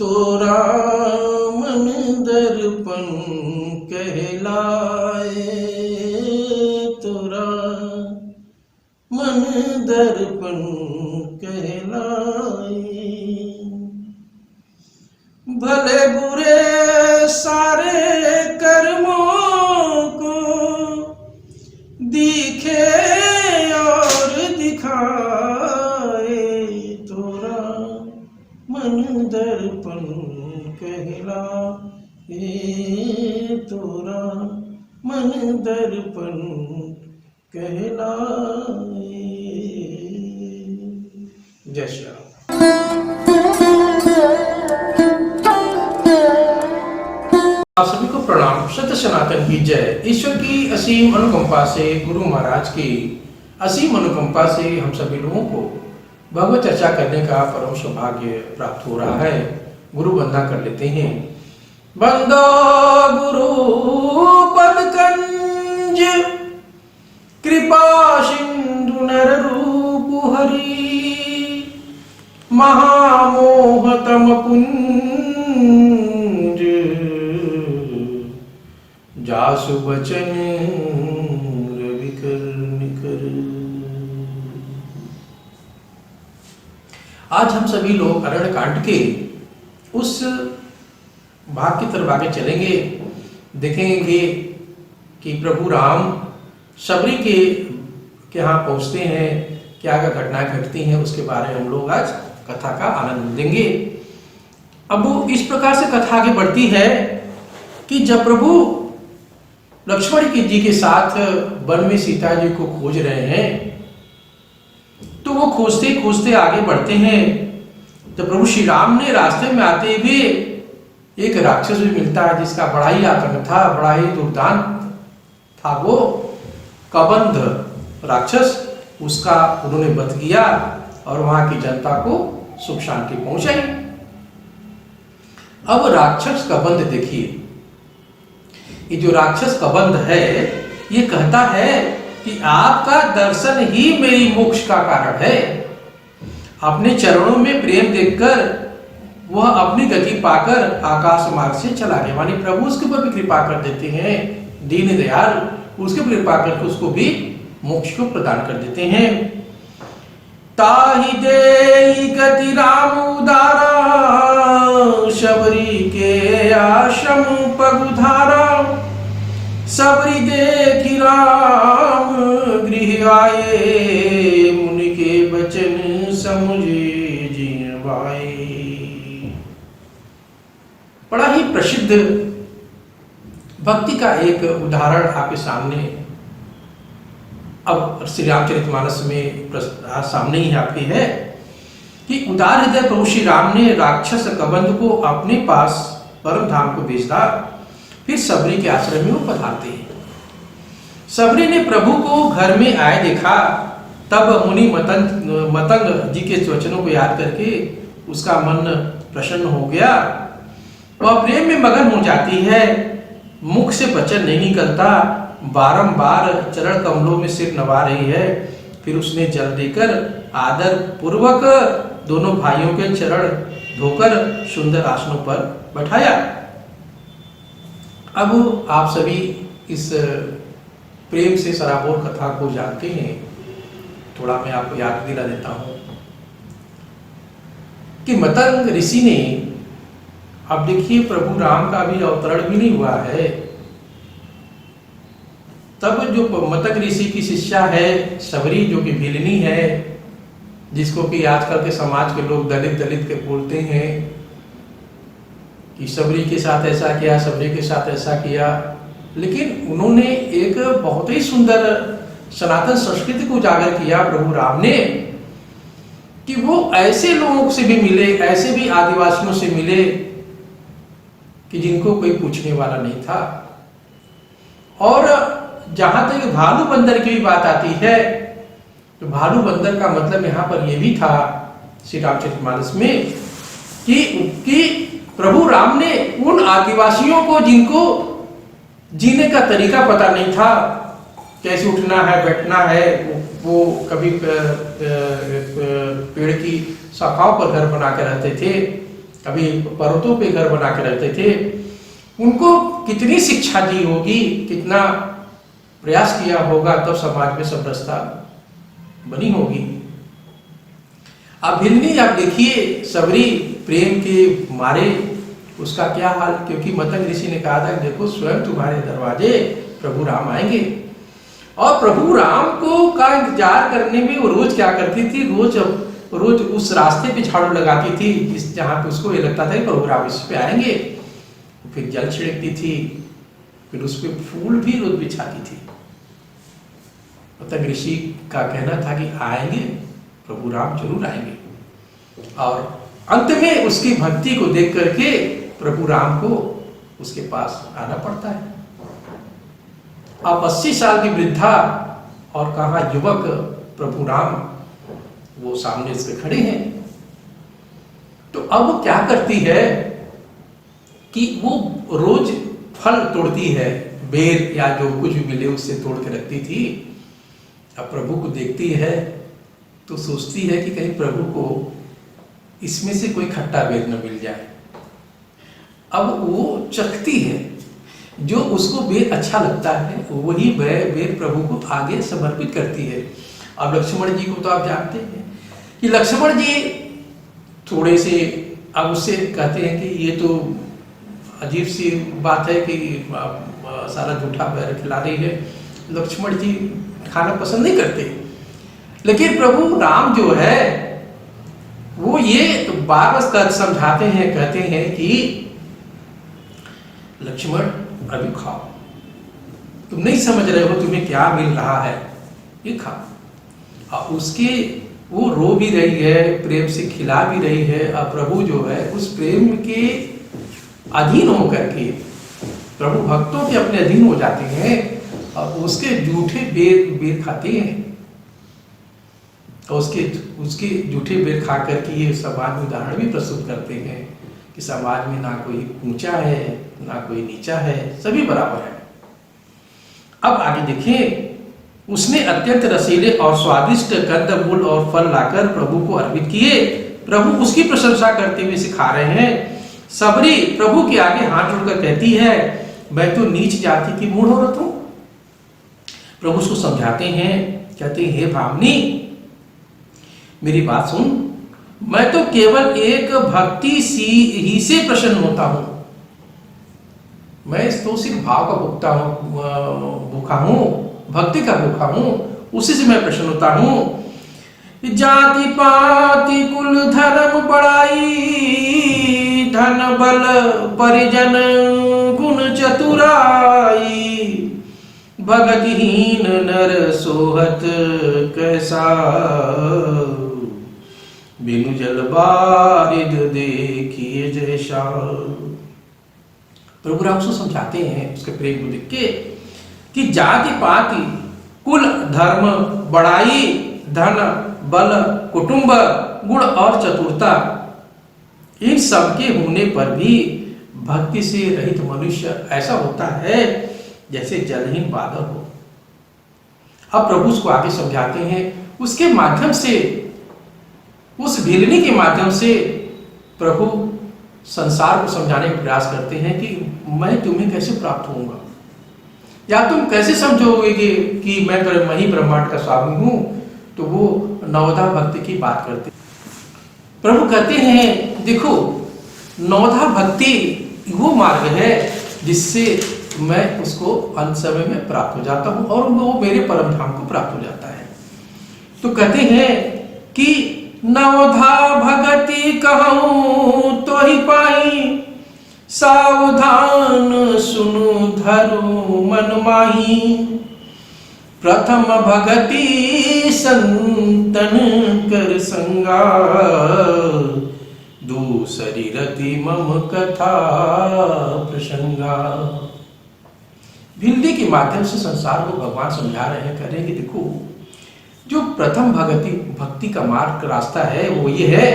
तोरा मन दर्पण कहलाए, तोरा मन दर्पण कहलाए। भले बुरे सारे कर्मों को दिखे और दिखाए, तोरा मन दर्पण कहलाए, तोरा मन दर्पण कहलाए। जय श्री राम। आप सभी को प्रणाम। सत्य सनातन की जय। ईश्वर की असीम अनुकंपा से, गुरु महाराज की असीम अनुकंपा से हम सभी लोगों को भगवत चर्चा करने का परम सौभाग्य प्राप्त हो रहा है। गुरु वंदना कर लेते हैं। बंदो गुरु पदकंज, कृपा सिंधु नर रूप हरि, महामोहतम कुंज, जासु बचन रविकर निकर। आज हम सभी लोग अरण्य कांड के उस भाग की तरफ आगे चलेंगे। देखेंगे कि प्रभु राम शबरी के यहाँ पहुंचते हैं, क्या क्या घटनाएं घटती हैं, उसके बारे में हम लोग आज कथा का आनंद लेंगे। अब वो इस प्रकार से कथा आगे बढ़ती है कि जब प्रभु लक्ष्मण जी के साथ वन में सीता जी को खोज रहे हैं, तो वो खोजते खोजते आगे बढ़ते हैं। जब प्रभु श्री राम ने रास्ते में आते हुए एक राक्षस भी मिलता है, जिसका बड़ा ही आतंक था, बड़ा ही दुर्दान था, वो कबंध राक्षस। उसका उन्होंने वध किया और वहां की जनता को सुख शांति पहुंचाई। अब राक्षस कबंध देखिए, ये जो राक्षस कबंध है, ये कहता है कि आपका दर्शन ही मेरी मोक्ष का कारण है। अपने चरणों में प्रेम देखकर वह अपनी गति पाकर आकाश मार्ग से चला गया। मानी प्रभु उसके ऊपर भी कृपा कर देते हैं, दीन दयाल, उसके ऊपर कृपा करके उसको भी मोक्ष को प्रदान कर देते हैं। ताहि देहि गति राम उदारा, शबरी के आश्रम पगुधारा, सबरी देखि राम गृह आए, मुनि के बचन समुझे जिन भाई। बड़ा ही प्रसिद्ध भक्ति का एक उदाहरण आपके सामने अब श्री रामचरितमानस में सामने ही आपके है कि उदार हृदय प्रभु श्री राम ने राक्षस कबंध को अपने पास परम धाम को भेजा। फिर सबरी के आश्रम में वो पधारते हैं। सबरी ने प्रभु को घर में आए देखा, तब मुनि मतंग जी के वचनों को याद करके उसका मन प्रसन्न हो गया। वह प्रेम में मगन हो जाती है, मुख से वचन नहीं निकलता, बारंबार चरण कमलों में सिर नवा रही है। फिर उसने जल देकर आदर पूर्वक दोनों भाइयों के चरण धोकर सुंदर आसनों पर बैठाया। अब आप सभी इस प्रेम से सराबोर कथा को जानते हैं। थोड़ा मैं आपको याद दिला देता हूं कि मतंग ऋषि ने, अब देखिए प्रभु राम का भी अवतरण भी नहीं हुआ है, तब जो मतंग ऋषि की शिष्या है सबरी, जो कि भिलनी है, जिसको कि आजकल के समाज के लोग दलित दलित के बोलते हैं कि सबरी के साथ ऐसा किया, सबरी के साथ ऐसा किया। लेकिन उन्होंने एक बहुत ही सुंदर सनातन संस्कृति को उजागर किया प्रभु राम ने, कि वो ऐसे लोगों से भी मिले, ऐसे भी आदिवासियों से मिले कि जिनको कोई पूछने वाला नहीं था। और जहां तक भालू बंदर की भी बात आती है, तो भालू बंदर का मतलब यहां पर यह भी था श्री रामचरितमानस में कि प्रभु राम ने उन आदिवासियों को, जिनको जीने का तरीका पता नहीं था, कैसे उठना है, बैठना है, वो कभी पेड़ की शाखाओं पर घर बना के रहते थे, कभी पर्वतों पे घर बना के रहते थे। उनको कितनी शिक्षा दी होगी, कितना प्रयास किया होगा, तब समाज में समरसता बनी होगी। अब भिलनी आप देखिए, सबरी प्रेम के मारे उसका क्या हाल, क्योंकि मतंग ऋषि ने कहा था देखो स्वयं तुम्हारे दरवाजे प्रभु राम आएंगे। और प्रभु राम को का इंतजार करने में वो रोज क्या करती थी, रोज उस रास्ते पे झाड़ू लगाती थी जिस जहां पे उसको ये लगता था कि प्रभु राम इस पे आएंगे। फिर जल छिड़कती थी, फिर उस पे फूल भी रोज बिछाती थी। मतंग ऋषि का कहना था कि आएंगे प्रभु राम, जरूर आएंगे। और अंत में उसकी भक्ति को देख करके प्रभु राम को उसके पास आना पड़ता है। अब 80 साल की वृद्धा और कहा युवक प्रभु राम वो सामने से खड़े हैं। तो अब वो क्या करती है कि वो रोज फल तोड़ती है, बेर या जो कुछ भी मिले उससे तोड़ के रखती थी। अब प्रभु को देखती है तो सोचती है कि कहीं प्रभु को इसमें से कोई खट्टा बेर न मिल जाए। अब वो चखती है, जो उसको बेर अच्छा लगता है वही बेर प्रभु को आगे समर्पित करती है। अब लक्ष्मण जी को तो आप जानते हैं कि लक्ष्मण जी थोड़े से अब उससे कहते हैं कि ये तो अजीब सी बात है कि सारा जूठा बैर खिला रही है। लक्ष्मण जी खाना पसंद नहीं करते, लेकिन प्रभु राम जो है वो ये बार बार समझाते हैं, कहते हैं कि लक्ष्मण अभी खाओ, तुम नहीं समझ रहे हो तुम्हें क्या मिल रहा है, ये खाओ। और उसके वो रो भी रही है, प्रेम से खिला भी रही है। और प्रभु जो है उस प्रेम के अधीन होकर के प्रभु भक्तों के अपने अधीन हो जाते हैं और उसके जूठे बेर खाते हैं। और उसके जूठे बेर खा करके ये समाज में उदाहरण भी प्रस्तुत करते हैं कि समाज में ना कोई ऊंचा है ना कोई नीचा है, सभी बराबर है। अब आगे देखिए, उसने अत्यंत रसीले और स्वादिष्ट कंदमूल और फल लाकर प्रभु को अर्पित किए। प्रभु उसकी प्रशंसा करते हुए सिखा रहे हैं। सबरी प्रभु के आगे हाथ जोड़कर कहती है, मैं तो नीच जाति की मूढ़ औरत हूं। प्रभु उसको समझाते हैं, कहते हैं हे भामिनी मेरी बात सुन, मैं तो केवल एक भक्ति ही से प्रसन्न होता हूं। मैं तो सिर्फ भाव का भूखा हूं, भक्ति का भूखा हूं, उसी से मैं प्रसन्न होता हूं। जाति पाति कुल धर्म बड़ाई, धन बल परिजन गुण चतुराई, भगतहीन नर सोहत कैसा, बिनु जल बारिद देखिए जैसा। प्रभु राम को समझाते हैं उसके प्रेम को देख के कि जाति पाति कुल धर्म बड़ाई, धन बल कुटुंब गुण और चतुरता, इन सब के होने पर भी भक्ति से रहित मनुष्य ऐसा होता है जैसे जलहीन बादल हो। अब प्रभु उसको आगे समझाते हैं, उसके माध्यम से, उस भिलनी के माध्यम से प्रभु संसार को समझाने का प्रयास करते हैं कि मैं तुम्हें कैसे प्राप्त होऊंगा, या तुम कैसे समझोगे कि मैं ही ब्रह्मांड का स्वामी हूं। तो वो नवधा भक्ति की बात करते। प्रभु कहते हैं देखो, नवधा भक्ति वो मार्ग है जिससे मैं उसको अंत समय में प्राप्त हो जाता हूं और वो मेरे परम धाम को प्राप्त हो जाता है। तो कहते हैं कि नवधा भगति कहूं तो ही पाई, सावधान सुनु धरु मन माही, प्रथम भगति संतन कर संगा, दूसरी रति मम कथा प्रसंगा। भिलनी के माध्यम से संसार को भगवान समझा रहे हैं, कह रहे हैं कि देखो जो प्रथम भक्ति का मार्ग रास्ता है वो ये है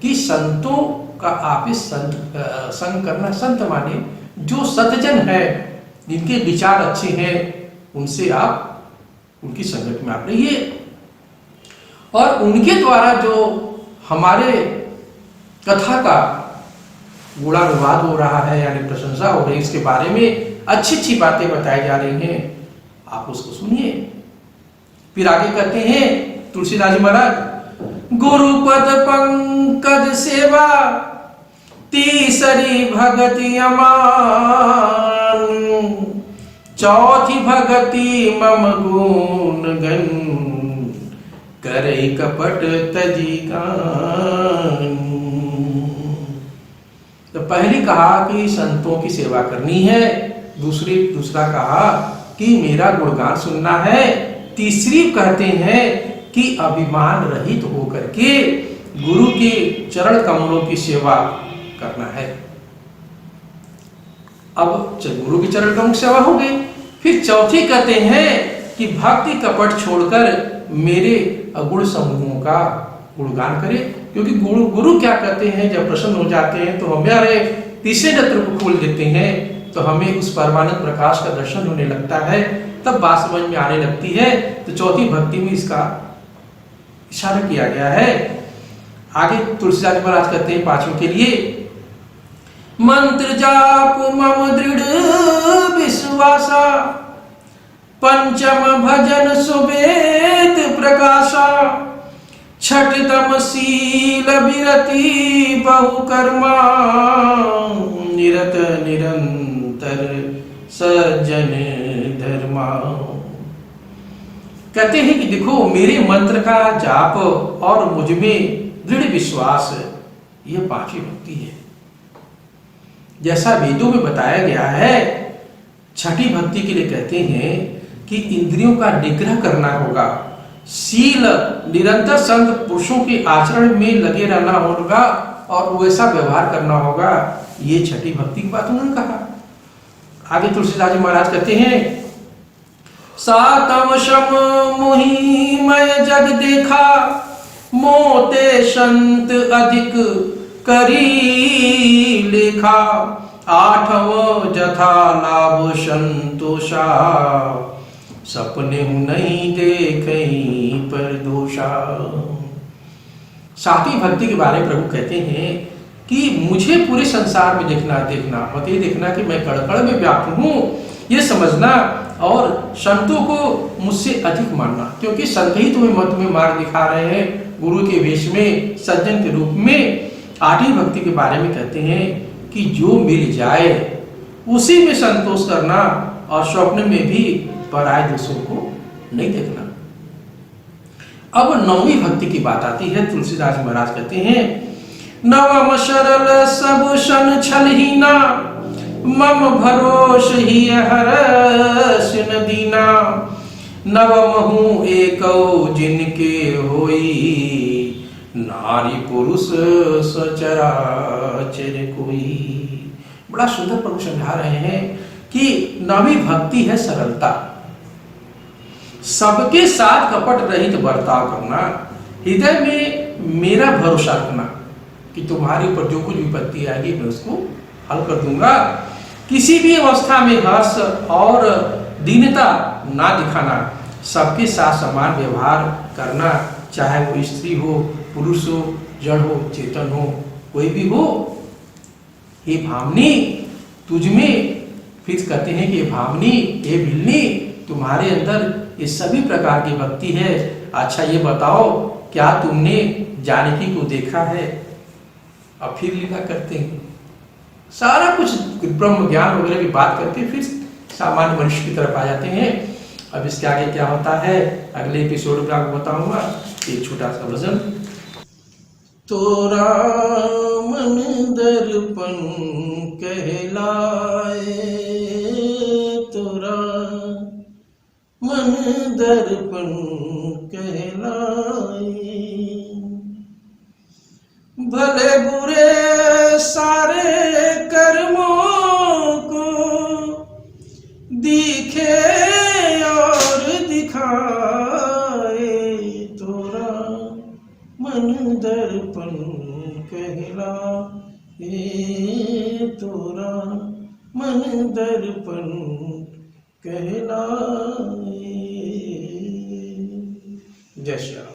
कि संतों का आप संग करना। संत माने जो सतजन है, जिनके विचार अच्छे हैं, उनसे आप उनकी संगत में आप रहिए और उनके द्वारा जो हमारे कथा का गुणानुवाद हो रहा है, यानी प्रशंसा हो रही है, इसके बारे में अच्छी अच्छी बातें बताई जा रही हैं, आप उसको सुनिए। फिर आगे कहते हैं तुलसीदास जी महाराज, गुरुपद पंकज सेवा तीसरी भगति अमान, चौथी भगति मम गुण गन, करे कपट तजी गान। तो पहली कहा कि संतों की सेवा करनी है, दूसरा कहा कि मेरा गुणगान सुनना है, तीसरी कहते हैं कि अभिमान रहित होकर के गुरु के चरण कमलों की सेवा करना है। अब गुरु के चरण कमल की सेवा हो गई। फिर चौथी कहते हैं कि भक्ति कपट छोड़कर मेरे गुण समूहों का गुणगान करे, क्योंकि गुरु क्या कहते हैं, जब प्रसन्न हो जाते हैं तो हमारे तीसरे नेत्र को खोल देते हैं, तो हमें उस परमानंद प्रकाश का दर्शन होने लगता है, तब बात समझ में आने लगती है। तो चौथी भक्ति में इसका इशारा किया गया है। आगे तुलसीदास महाराज कहते हैं पांचवें के लिए, मंत्र जाप मम दृढ़ विश्वासा, पंचम भजन सुवेद प्रकाशा, छठतम शील विरति बहुकर्मा, निरत निरंतर सज्जन धर्मा। कहते हैं कि देखो मेरे मंत्र का जाप और मुझ में दृढ़ विश्वास, यह पांचवी भक्ति है। जैसा वेदों में बताया गया है, छठी भक्ति के लिए कहते हैं कि इंद्रियों का निग्रह करना होगा, शील निरंतर संत पुरुषों के आचरण में लगे रहना होगा और वैसा व्यवहार करना होगा। ये छठी भक्ति की बात उन्होंने कहा। आगे तुलसीदास जी महाराज कहते हैं, सातम शम मोहि मय जग देखा, मोते संत अधिक करी लेखा, आठव जथा लाभ संतोषा, सपने नहीं देखे पर दोषा। सातवीं भक्ति के बारे में प्रभु कहते हैं कि मुझे पूरे संसार में देखना मत ये देखना कि मैं कड़ में व्याप्त हूँ, ये समझना, और संतों को मुझसे अधिक मानना, क्योंकि संत ही तुम्हें मत में मार्ग दिखा रहे हैं गुरु के वेश में, सज्जन के रूप में। आठवीं भक्ति के बारे में कहते हैं कि जो मिल जाए उसी में संतोष करना, और स्वप्न में भी पराये दोषों को नहीं देखना। अब नौवीं भक्ति की बात आती है। तुलसीदास महाराज कहते हैं, नवम सरल सब सन छलहीना, मम भरोस ही हरस न दीना, नवमहु एकौ जिनके होई, नारी पुरुष सचराचर कोई। बड़ा सुंदर प्रभु समझा रहे हैं कि नवी भक्ति है सरलता, सबके साथ कपट रहित बर्ताव करना, हृदय में मेरा भरोसा रखना कि तुम्हारे ऊपर जो कुछ विपत्ति आएगी मैं उसको हल कर दूंगा। किसी भी अवस्था में हर्ष और दीनता ना दिखाना, सबके साथ समान व्यवहार करना, चाहे वो स्त्री हो, पुरुष हो, जड़ हो, चेतन हो, कोई भी हो। हे भावनी तुझ में, फिर कहते हैं कि भावनी ये भिलनी, तुम्हारे अंदर ये सभी प्रकार की भक्ति है। अच्छा ये बताओ, क्या तुमने जानकी को देखा है? अब फिर लिखा करते हैं सारा कुछ ब्रह्म ज्ञान वगैरह की बात करके फिर सामान्य मनुष्य की तरफ आ जाते हैं। अब इसके आगे क्या होता है अगले एपिसोड में आपको बताऊंगा। एक छोटा सा भजन। तोरा मन दर्पण कहलाए, तोरा मन दर्पण कहलाए, भले बुरे सारे कर्मों को दिखे और दिखाए, तोरा मन दर्पण कहलाए, तोरा मन दर्पण कहलाए। जय श्री राम।